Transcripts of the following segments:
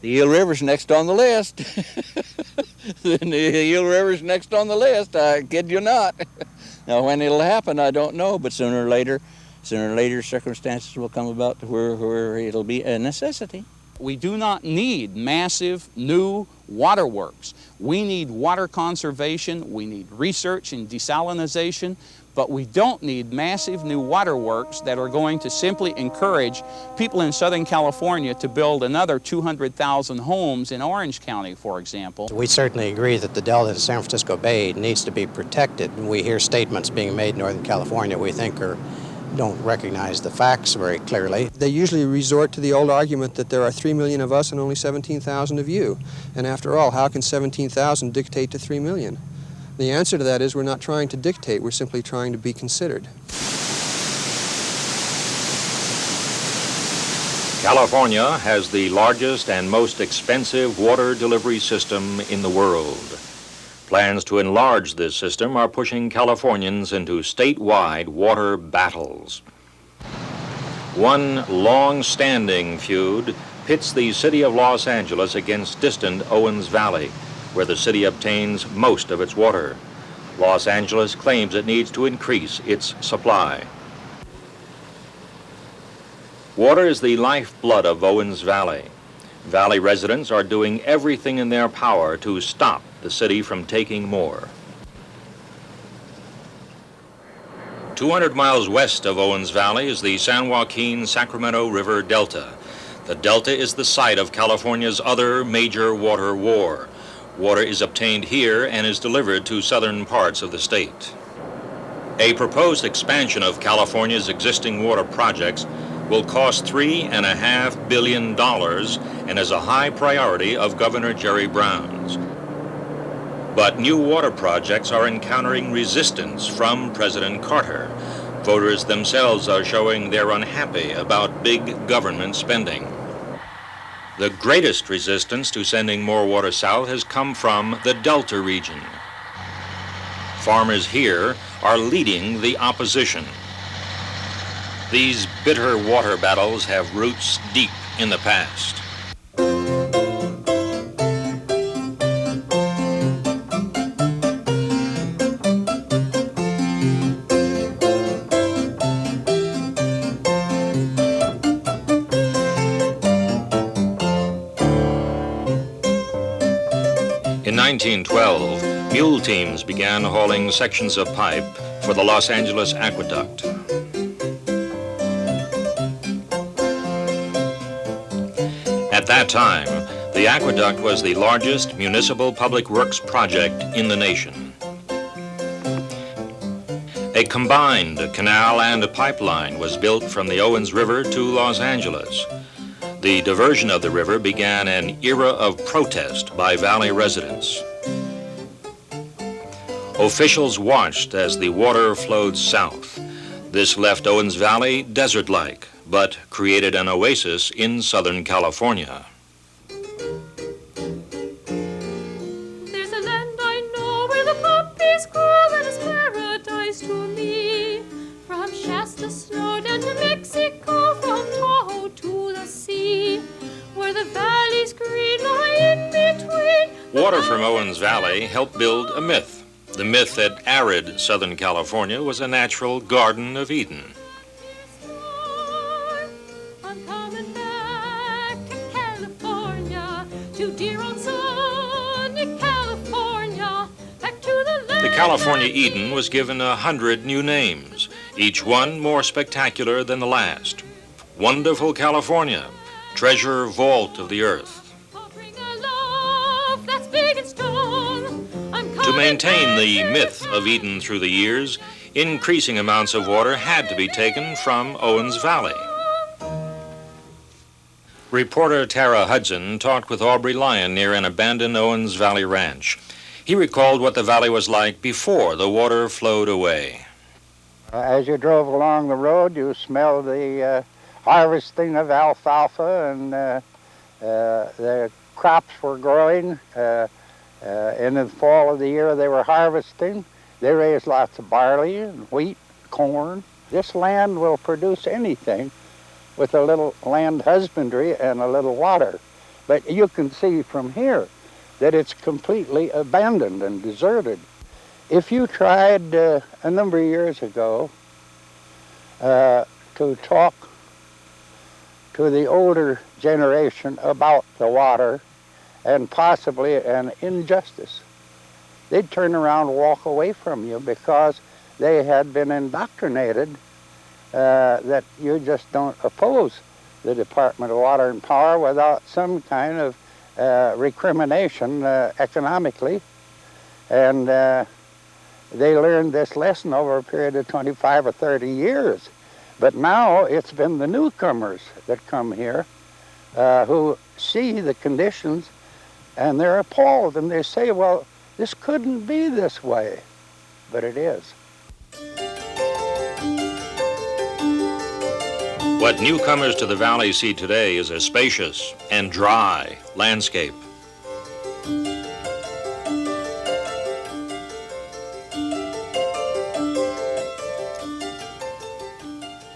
The Eel River's next on the list. The Eel River's next on the list, I kid you not. Now, when it'll happen, I don't know, but sooner or later, circumstances will come about to where it'll be a necessity. We do not need massive new waterworks. We need water conservation, we need research and desalination, but we don't need massive new waterworks that are going to simply encourage people in Southern California to build another 200,000 homes in Orange County, for example. We certainly agree that the delta in the San Francisco Bay needs to be protected, and we hear statements being made in Northern California we think don't recognize the facts very clearly. They usually resort to the old argument that there are 3 million of us and only 17,000 of you. And after all, how can 17,000 dictate to 3 million? The answer to that is we're not trying to dictate, we're simply trying to be considered. California has the largest and most expensive water delivery system in the world. Plans to enlarge this system are pushing Californians into statewide water battles. One long-standing feud pits the city of Los Angeles against distant Owens Valley, where the city obtains most of its water. Los Angeles claims it needs to increase its supply. Water is the lifeblood of Owens Valley. Valley residents are doing everything in their power to stop the city from taking more. 200 miles west of Owens Valley is the San Joaquin-Sacramento River Delta. The Delta is the site of California's other major water war. Water is obtained here and is delivered to southern parts of the state. A proposed expansion of California's existing water projects will cost $3.5 billion and is a high priority of Governor Jerry Brown's. But new water projects are encountering resistance from President Carter. Voters themselves are showing they're unhappy about big government spending. The greatest resistance to sending more water south has come from the Delta region. Farmers here are leading the opposition. These bitter water battles have roots deep in the past. In 1912, mule teams began hauling sections of pipe for the Los Angeles Aqueduct. At that time, the aqueduct was the largest municipal public works project in the nation. A combined canal and a pipeline was built from the Owens River to Los Angeles. The diversion of the river began an era of protest by Valley residents. Officials watched as the water flowed south. This left Owens Valley desert-like, but created an oasis in Southern California. There's a land I know where the poppies grow and it's paradise to me. From Shasta snow down to Mexico, from Tahoe to the sea, where the valleys green lie in between. Water from Owens Valley helped build a myth. The myth that arid Southern California was a natural Garden of Eden. I'm coming back to California, to dear old sunny California, back to the land. The California Eden was given 100 new names, each one more spectacular than the last. Wonderful California, treasure vault of the earth. To maintain the myth of Eden through the years, increasing amounts of water had to be taken from Owens Valley. Reporter Tara Hudson talked with Aubrey Lyon near an abandoned Owens Valley ranch. He recalled what the valley was like before the water flowed away. As you drove along the road, you smelled the harvesting of alfalfa, and the crops were growing. In the fall of the year they were harvesting. They raised lots of barley and wheat, corn. This land will produce anything with a little land husbandry and a little water. But you can see from here that it's completely abandoned and deserted. If you tried a number of years ago to talk to the older generation about the water and possibly an injustice, they'd turn around and walk away from you because they had been indoctrinated that you just don't oppose the Department of Water and Power without some kind of recrimination economically. And they learned this lesson over a period of 25 or 30 years. But now it's been the newcomers that come here who see the conditions and they're appalled and they say, well, this couldn't be this way, but it is. What newcomers to the valley see today is a spacious and dry landscape.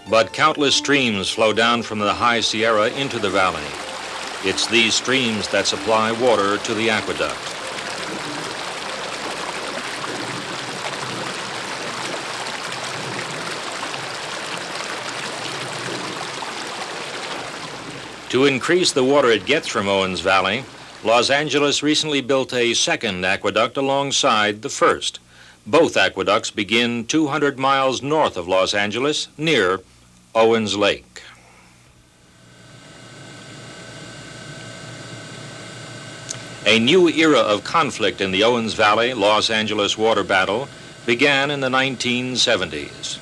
But countless streams flow down from the high Sierra into the valley. It's these streams that supply water to the aqueduct. To increase the water it gets from Owens Valley, Los Angeles recently built a second aqueduct alongside the first. Both aqueducts begin 200 miles north of Los Angeles, near Owens Lake. A new era of conflict in the Owens Valley, Los Angeles water battle began in the 1970s.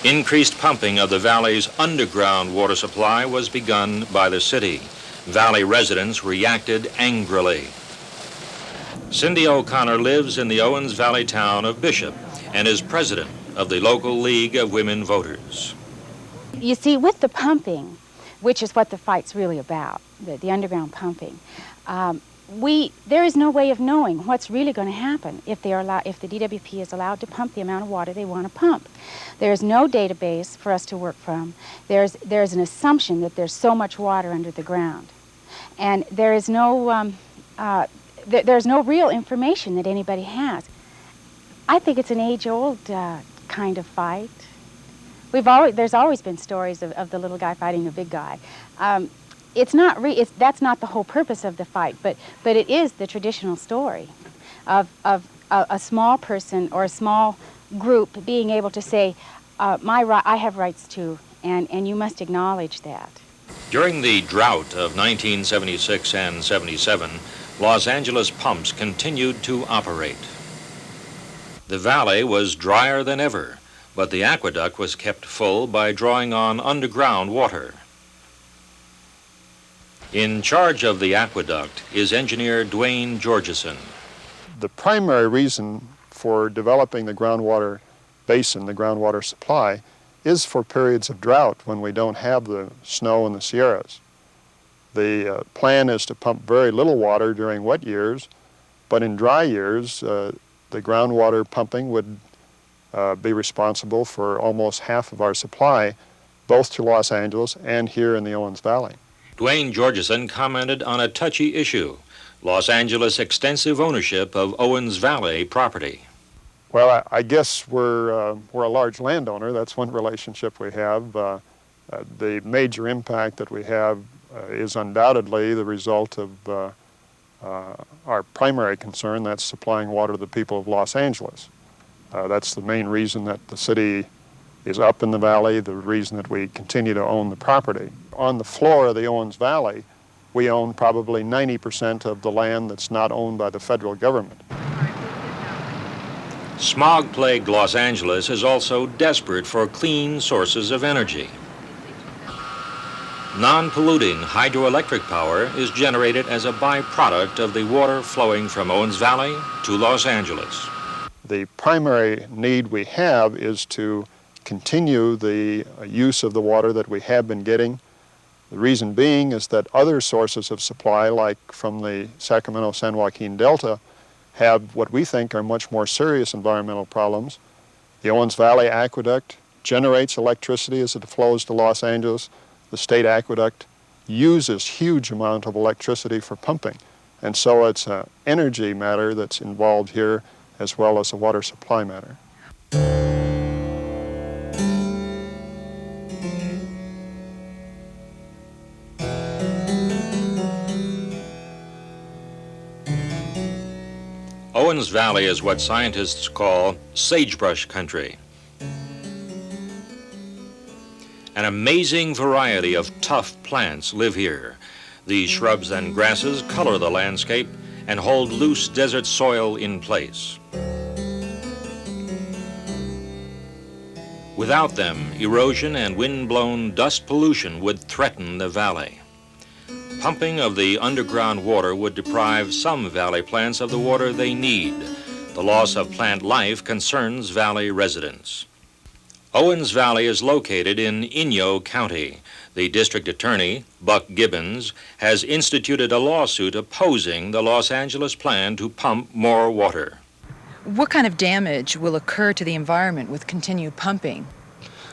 Increased pumping of the valley's underground water supply was begun by the city. Valley residents reacted angrily. Cindy O'Connor lives in the Owens Valley town of Bishop and is president of the local League of Women Voters. You see, with the pumping, which is what the fight's really about, the underground pumping, there is no way of knowing what's really going to happen if the DWP is allowed to pump the amount of water they want to pump. There's no database for us to work from. There's an assumption that there's so much water under the ground, and there is no there's no real information that anybody has. I think it's an age-old kind of fight. There's always been stories of the little guy fighting the big guy. That's not the whole purpose of the fight, but it is the traditional story of a small person or a small group being able to say, I have rights too, and you must acknowledge that. During the drought of 1976 and 77, Los Angeles pumps continued to operate. The valley was drier than ever, but the aqueduct was kept full by drawing on underground water. In charge of the aqueduct is engineer Dwayne Georgeson. The primary reason for developing the groundwater basin, the groundwater supply, is for periods of drought when we don't have the snow in the Sierras. The plan is to pump very little water during wet years, but in dry years, the groundwater pumping would be responsible for almost half of our supply, both to Los Angeles and here in the Owens Valley. Dwayne Georgeson commented on a touchy issue, Los Angeles' extensive ownership of Owens Valley property. Well, I guess we're a large landowner. That's one relationship we have. The major impact that we have is undoubtedly the result of our primary concern, that's supplying water to the people of Los Angeles. That's the main reason that the city is up in the valley, the reason that we continue to own the property. On the floor of the Owens Valley, we own probably 90% of the land that's not owned by the federal government. Smog-plagued Los Angeles is also desperate for clean sources of energy. Non-polluting hydroelectric power is generated as a byproduct of the water flowing from Owens Valley to Los Angeles. The primary need we have is to continue the use of the water that we have been getting. The reason being is that other sources of supply, like from the Sacramento-San Joaquin Delta, have what we think are much more serious environmental problems. The Owens Valley Aqueduct generates electricity as it flows to Los Angeles. The state aqueduct uses huge amount of electricity for pumping. And so it's an energy matter that's involved here as well as a water supply matter. Owens Valley is what scientists call sagebrush country. An amazing variety of tough plants live here. These shrubs and grasses color the landscape and hold loose desert soil in place. Without them, erosion and wind-blown dust pollution would threaten the valley. Pumping of the underground water would deprive some valley plants of the water they need. The loss of plant life concerns valley residents. Owens Valley is located in Inyo County. The district attorney, Buck Gibbons, has instituted a lawsuit opposing the Los Angeles plan to pump more water. What kind of damage will occur to the environment with continued pumping?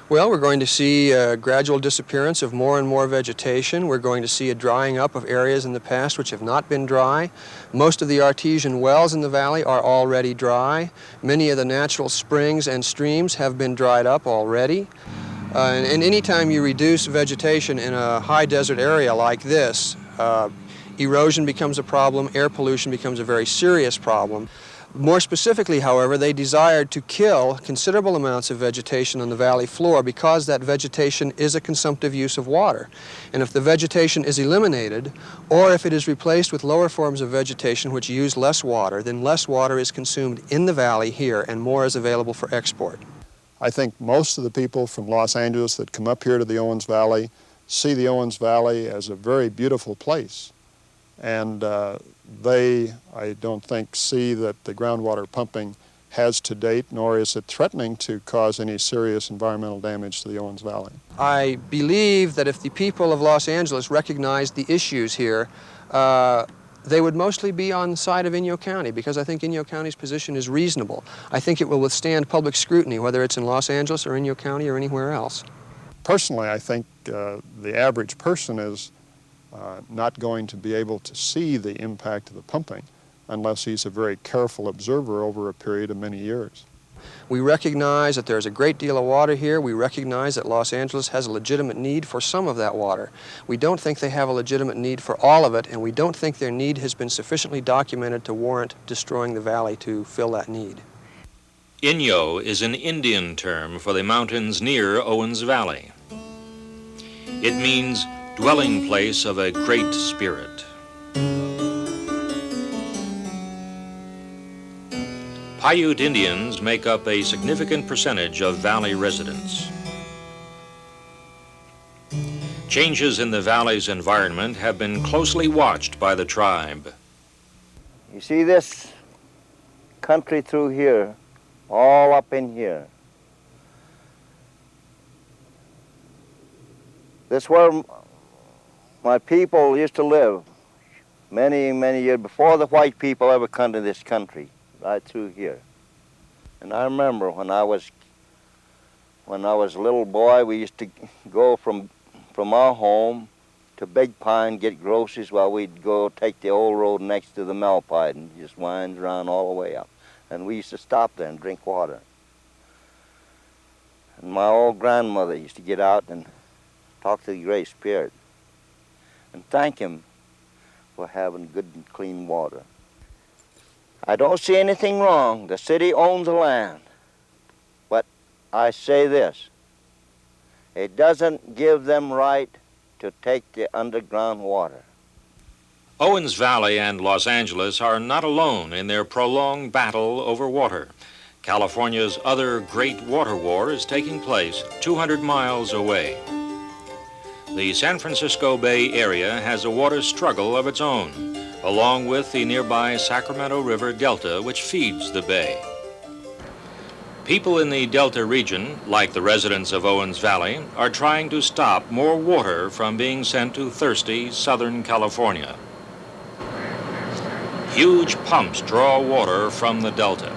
Well, we're going to see a gradual disappearance of more and more vegetation. We're going to see a drying up of areas in the past which have not been dry. Most of the artesian wells in the valley are already dry. Many of the natural springs and streams have been dried up already. And anytime you reduce vegetation in a high desert area like this, erosion becomes a problem, air pollution becomes a very serious problem. More specifically, however, they desired to kill considerable amounts of vegetation on the valley floor because that vegetation is a consumptive use of water. And if the vegetation is eliminated, or if it is replaced with lower forms of vegetation which use less water, then less water is consumed in the valley here and more is available for export. I think most of the people from Los Angeles that come up here to the Owens Valley see the Owens Valley as a very beautiful place. And they, I don't think, see that the groundwater pumping has to date, nor is it threatening to cause any serious environmental damage to the Owens Valley. I believe that if the people of Los Angeles recognized the issues here, they would mostly be on the side of Inyo County, because I think Inyo County's position is reasonable. I think it will withstand public scrutiny, whether it's in Los Angeles or Inyo County or anywhere else. Personally, I think the average person is not going to be able to see the impact of the pumping unless he's a very careful observer over a period of many years. We recognize that there's a great deal of water here. We recognize that Los Angeles has a legitimate need for some of that water. We don't think they have a legitimate need for all of it, and we don't think their need has been sufficiently documented to warrant destroying the valley to fill that need. Inyo is an Indian term for the mountains near Owens Valley. It means dwelling place of a great spirit. Paiute Indians make up a significant percentage of valley residents. Changes in the valley's environment have been closely watched by the tribe. You see this country through here, all up in here. This is where my people used to live many, many years before the white people ever come to this country, right through here. And I remember when I was a little boy, we used to go from our home to Big Pine, get groceries, while we'd go take the old road next to the Malpite and just winds around all the way up. And we used to stop there and drink water. And my old grandmother used to get out and talk to the Great Spirit and thank him for having good and clean water. I don't see anything wrong. The city owns the land. But I say this, it doesn't give them right to take the underground water. Owens Valley and Los Angeles are not alone in their prolonged battle over water. California's other great water war is taking place 200 miles away. The San Francisco Bay Area has a water struggle of its own, along with the nearby Sacramento River Delta, which feeds the bay. People in the Delta region, like the residents of Owens Valley, are trying to stop more water from being sent to thirsty Southern California. Huge pumps draw water from the Delta.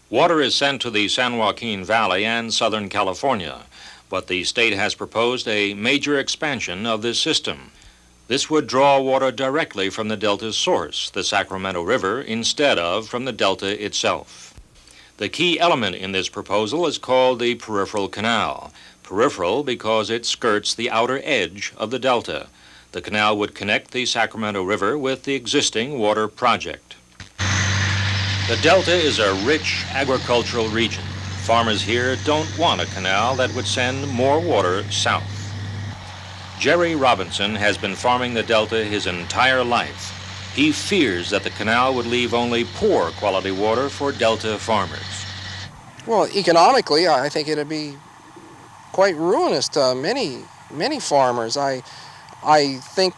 Water is sent to the San Joaquin Valley and Southern California, but the state has proposed a major expansion of this system. This would draw water directly from the delta's source, the Sacramento River, instead of from the delta itself. The key element in this proposal is called the peripheral canal. Peripheral because it skirts the outer edge of the delta. The canal would connect the Sacramento River with the existing water project. The delta is a rich agricultural region. Farmers here don't want a canal that would send more water south. Jerry Robinson has been farming the delta his entire life. He fears that the canal would leave only poor quality water for delta farmers. Well, economically, I think it'd be quite ruinous to many farmers. I think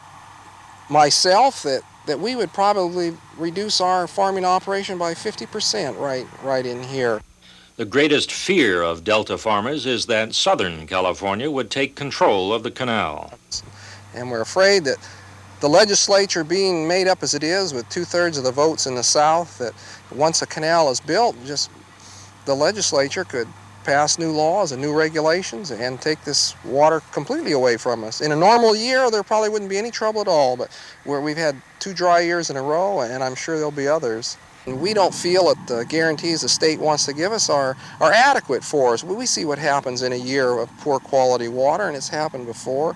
myself that we would probably reduce our farming operation by 50% right in here. The greatest fear of delta farmers is that Southern California would take control of the canal. And we're afraid that the legislature being made up as it is with 2/3 of the votes in the South, that once a canal is built, just the legislature could pass new laws and new regulations and take this water completely away from us. In a normal year, there probably wouldn't be any trouble at all, but we've had 2 dry years in a row, and I'm sure there'll be others. And we don't feel that the guarantees the state wants to give us are adequate for us. We see what happens in a year of poor quality water, and it's happened before.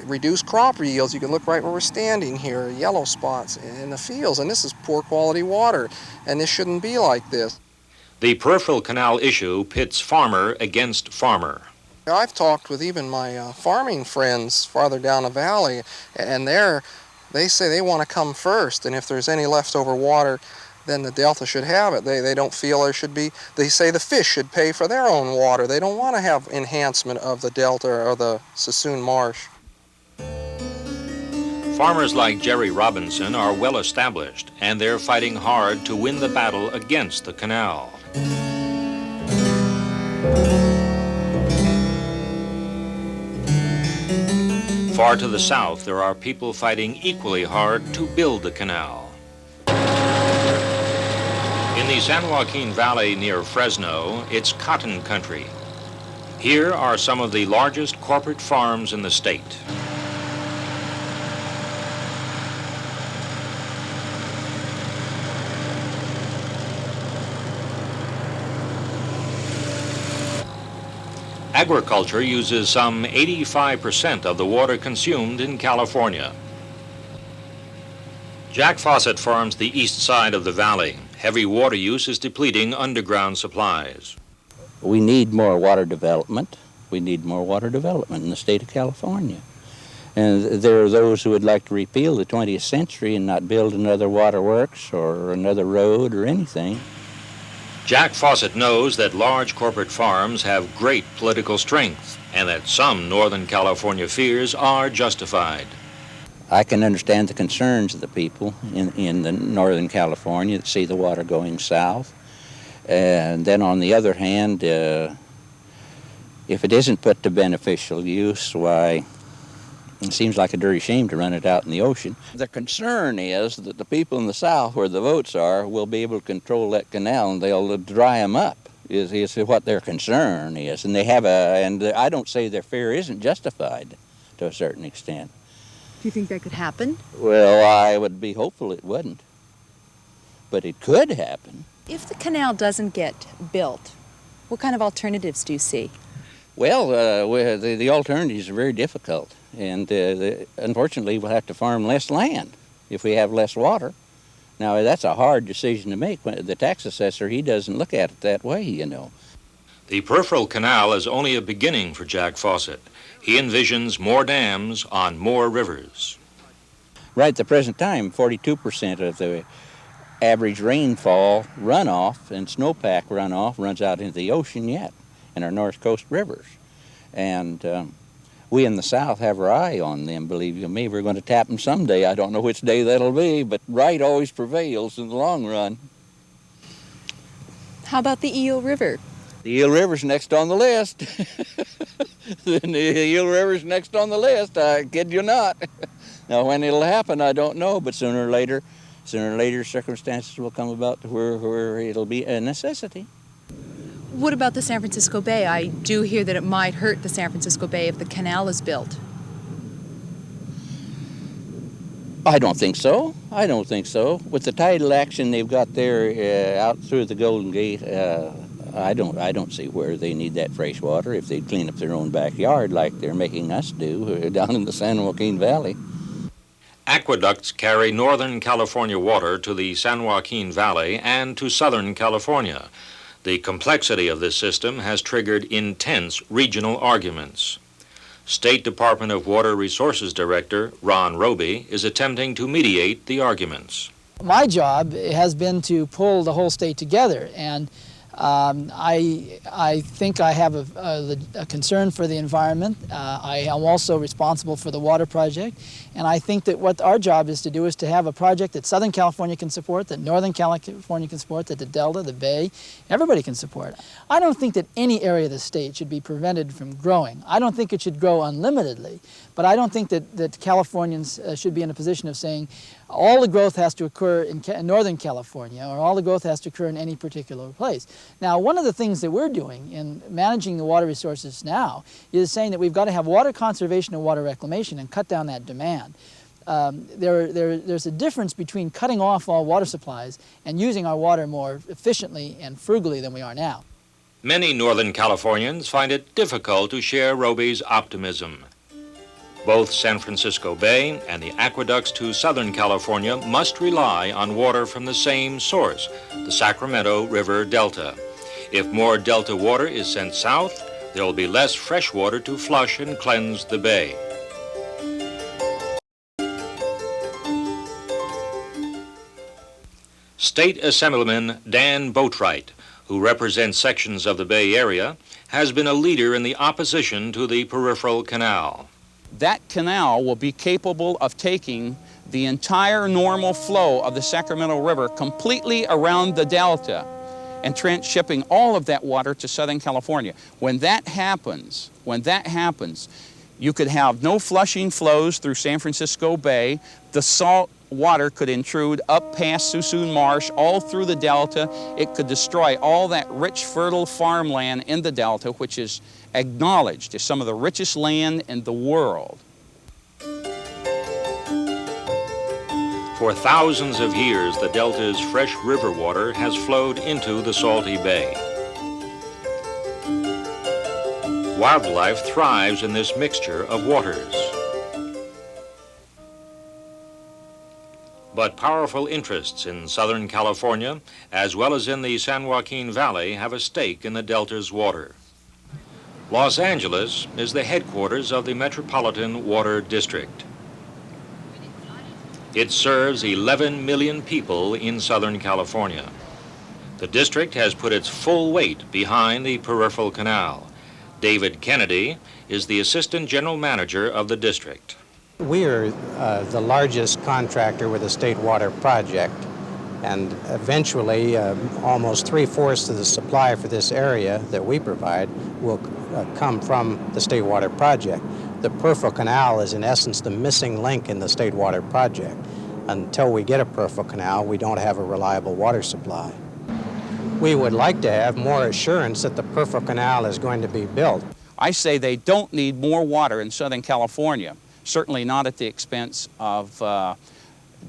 Reduced crop yields. You can look right where we're standing here, yellow spots in the fields, and this is poor quality water, and this shouldn't be like this. The peripheral canal issue pits farmer against farmer. I've talked with even my farming friends farther down the valley, and they say they want to come first, and if there's any leftover water, then the delta should have it. They don't feel there should be, they say the fish should pay for their own water. They don't want to have enhancement of the delta or the Sassoon Marsh. Farmers like Jerry Robinson are well established, and they're fighting hard to win the battle against the canal. Far to the south, there are people fighting equally hard to build the canal. In the San Joaquin Valley near Fresno, it's cotton country. Here are some of the largest corporate farms in the state. Agriculture uses some 85% of the water consumed in California. Jack Fawcett farms the east side of the valley. Heavy water use is depleting underground supplies. We need more water development. We need more water development in the state of California. And there are those who would like to repeal the 20th century and not build another waterworks or another road or anything. Jack Fawcett knows that large corporate farms have great political strength and that some Northern California fears are justified. I can understand the concerns of the people in the Northern California that see the water going south. And then on the other hand, if it isn't put to beneficial use, why, it seems like a dirty shame to run it out in the ocean. The concern is that the people in the south, where the votes are, will be able to control that canal and they'll dry them up, is what their concern is. And they have and I don't say their fear isn't justified to a certain extent. Do you think that could happen? Well, I would be hopeful it wouldn't. But it could happen. If the canal doesn't get built, what kind of alternatives do you see? Well, the alternatives are very difficult. And unfortunately, we'll have to farm less land if we have less water. Now, that's a hard decision to make. The tax assessor, he doesn't look at it that way, you know. The peripheral canal is only a beginning for Jack Fawcett. He envisions more dams on more rivers. Right at the present time, 42% of the average rainfall runoff and snowpack runoff runs out into the ocean yet in our North Coast rivers. And we in the South have our eye on them, believe you me. We're going to tap them someday. I don't know which day that'll be, but right always prevails in the long run. How about the Eel River? The Eel River's next on the list. The Eel River's next on the list, I kid you not. Now, when it'll happen, I don't know, but sooner or later, circumstances will come about to where it'll be a necessity. What about the San Francisco Bay? I do hear that it might hurt the San Francisco Bay if the canal is built. I don't think so. I don't think so. With the tidal action they've got there out through the Golden Gate, I don't see where they need that fresh water if they clean up their own backyard like they're making us do down in the San Joaquin Valley. Aqueducts carry Northern California water to the San Joaquin Valley and to Southern California. The complexity of this system has triggered intense regional arguments. State Department of Water Resources Director Ron Roby is attempting to mediate the arguments. My job has been to pull the whole state together, and I think I have a concern for the environment. I am also responsible for the water project, and I think that what our job is to do is to have a project that Southern California can support, that Northern California can support, that the Delta, the Bay, everybody can support. I don't think that any area of the state should be prevented from growing. I don't think it should grow unlimitedly, but I don't think that Californians should be in a position of saying all the growth has to occur in Northern California, or all the growth has to occur in any particular place. Now, one of the things that we're doing in managing the water resources now is saying that we've got to have water conservation and water reclamation and cut down that demand. There's a difference between cutting off all water supplies and using our water more efficiently and frugally than we are now. Many Northern Californians find it difficult to share Roby's optimism. Both San Francisco Bay and the aqueducts to Southern California must rely on water from the same source, the Sacramento River Delta. If more Delta water is sent south, there will be less fresh water to flush and cleanse the bay. State Assemblyman Dan Boatwright, who represents sections of the Bay Area, has been a leader in the opposition to the peripheral canal. That canal will be capable of taking the entire normal flow of the Sacramento River completely around the Delta and transshipping all of that water to Southern California. When that happens, you could have no flushing flows through San Francisco Bay. The salt water could intrude up past Suisun Marsh, all through the Delta. It could destroy all that rich, fertile farmland in the Delta, which is acknowledged as some of the richest land in the world. For thousands of years, the Delta's fresh river water has flowed into the salty bay. Wildlife thrives in this mixture of waters. But powerful interests in Southern California, as well as in the San Joaquin Valley, have a stake in the Delta's water. Los Angeles is the headquarters of the Metropolitan Water District. It serves 11 million people in Southern California. The district has put its full weight behind the peripheral canal. David Kennedy is the Assistant General Manager of the district. We are the largest contractor with the State Water Project, and eventually almost 3/4 of the supply for this area that we provide will come from the State Water Project. The peripheral canal is in essence the missing link in the State Water Project. Until we get a peripheral canal, we don't have a reliable water supply. We would like to have more assurance that the peripheral canal is going to be built. I say they don't need more water in Southern California, certainly not at the expense of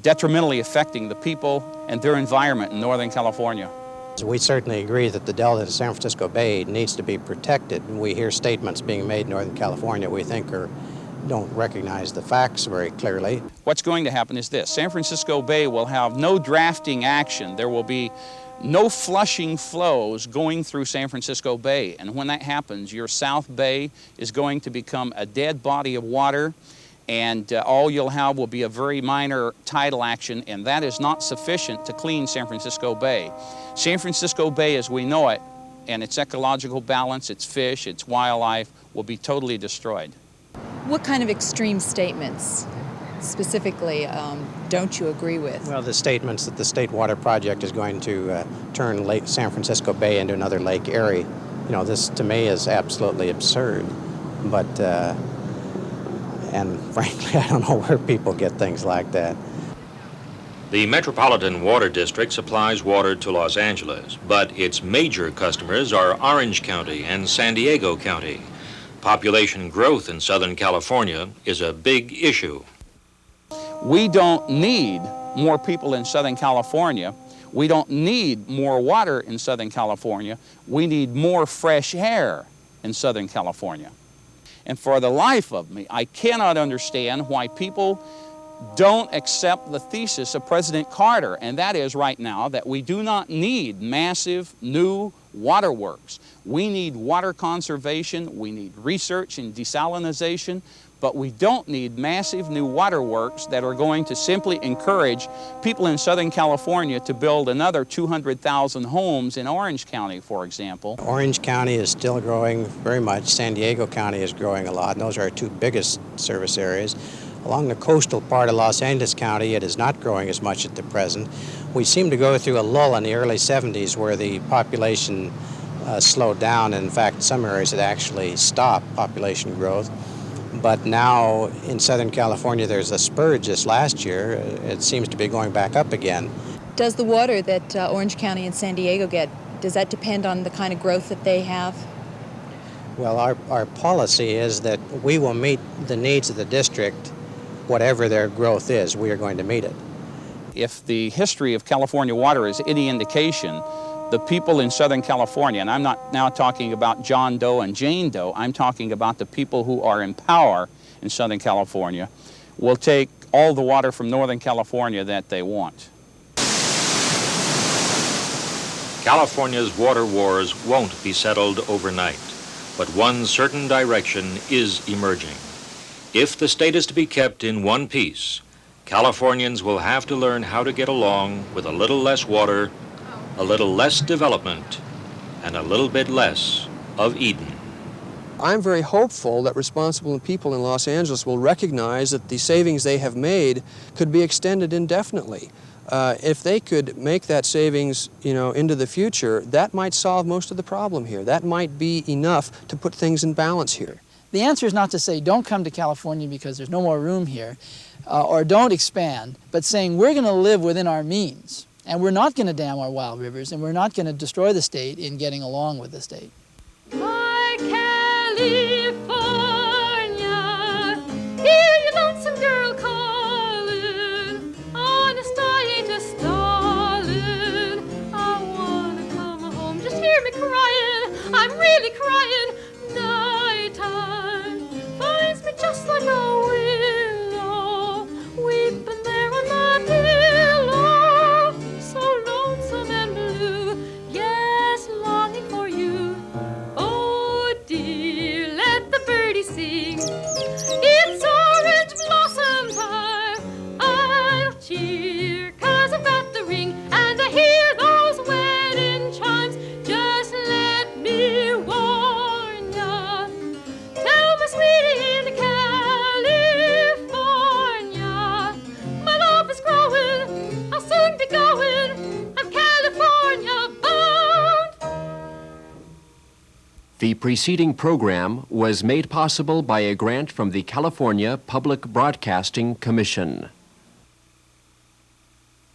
detrimentally affecting the people and their environment in Northern California. We certainly agree that the Delta to San Francisco Bay needs to be protected. We hear statements being made in Northern California we think don't recognize the facts very clearly. What's going to happen is this: San Francisco Bay will have no drafting action. There will be no flushing flows going through San Francisco Bay. And when that happens, your South Bay is going to become a dead body of water, and all you'll have will be a very minor tidal action, and that is not sufficient to clean San Francisco Bay. San Francisco Bay as we know it, and its ecological balance, its fish, its wildlife, will be totally destroyed. What kind of extreme statements specifically don't you agree with? Well, the statements that the State Water Project is going to turn Lake San Francisco Bay into another Lake Erie, this to me is absolutely absurd. But, and frankly, I don't know where people get things like that. The Metropolitan Water District supplies water to Los Angeles, but its major customers are Orange County and San Diego County. Population growth in Southern California is a big issue. We don't need more people in Southern California. We don't need more water in Southern California. We need more fresh air in Southern California. And for the life of me, I cannot understand why people don't accept the thesis of President Carter, and that is right now that we do not need massive new waterworks. We need water conservation, we need research and desalinization, but we don't need massive new waterworks that are going to simply encourage people in Southern California to build another 200,000 homes in Orange County, for example. Orange County is still growing very much. San Diego County is growing a lot, and those are our two biggest service areas. Along the coastal part of Los Angeles County, it is not growing as much at the present. We seem to go through a lull in the early 70s where the population slowed down. In fact, some areas it actually stopped population growth. But now in Southern California, there's a spurge this last year. It seems to be going back up again. Does the water that Orange County and San Diego get, does that depend on the kind of growth that they have? Well, our policy is that we will meet the needs of the district, whatever their growth is, we are going to meet it. If the history of California water is any indication, the people in Southern California, and I'm not now talking about John Doe and Jane Doe, I'm talking about the people who are in power in Southern California, will take all the water from Northern California that they want. California's water wars won't be settled overnight, but one certain direction is emerging. If the state is to be kept in one piece, Californians will have to learn how to get along with a little less water, a little less development, and a little bit less of Eden. I'm very hopeful that responsible people in Los Angeles will recognize that the savings they have made could be extended indefinitely. If they could make that savings, into the future, that might solve most of the problem here. That might be enough to put things in balance here. The answer is not to say don't come to California because there's no more room here, or don't expand, but saying we're going to live within our means, and we're not going to dam our wild rivers, and we're not going to destroy the state in getting along with the state. My California, hear you lonesome girl calling. Honest, I ain't a stalling. I wanna come home, just hear me crying. I'm really crying. Nighttime finds me just like a willow, weeping there on my pillow, so lonesome and blue. Yes, longing for you. Oh dear, let the birdies sing. It's orange blossom time. I'll cheer 'cause I've got the ring and I hear those wedding chimes. Just let me warn ya. Tell my sweetie in California, my love is growing. I'll soon be going. I'm California bound. The preceding program was made possible by a grant from the California Public Broadcasting Commission.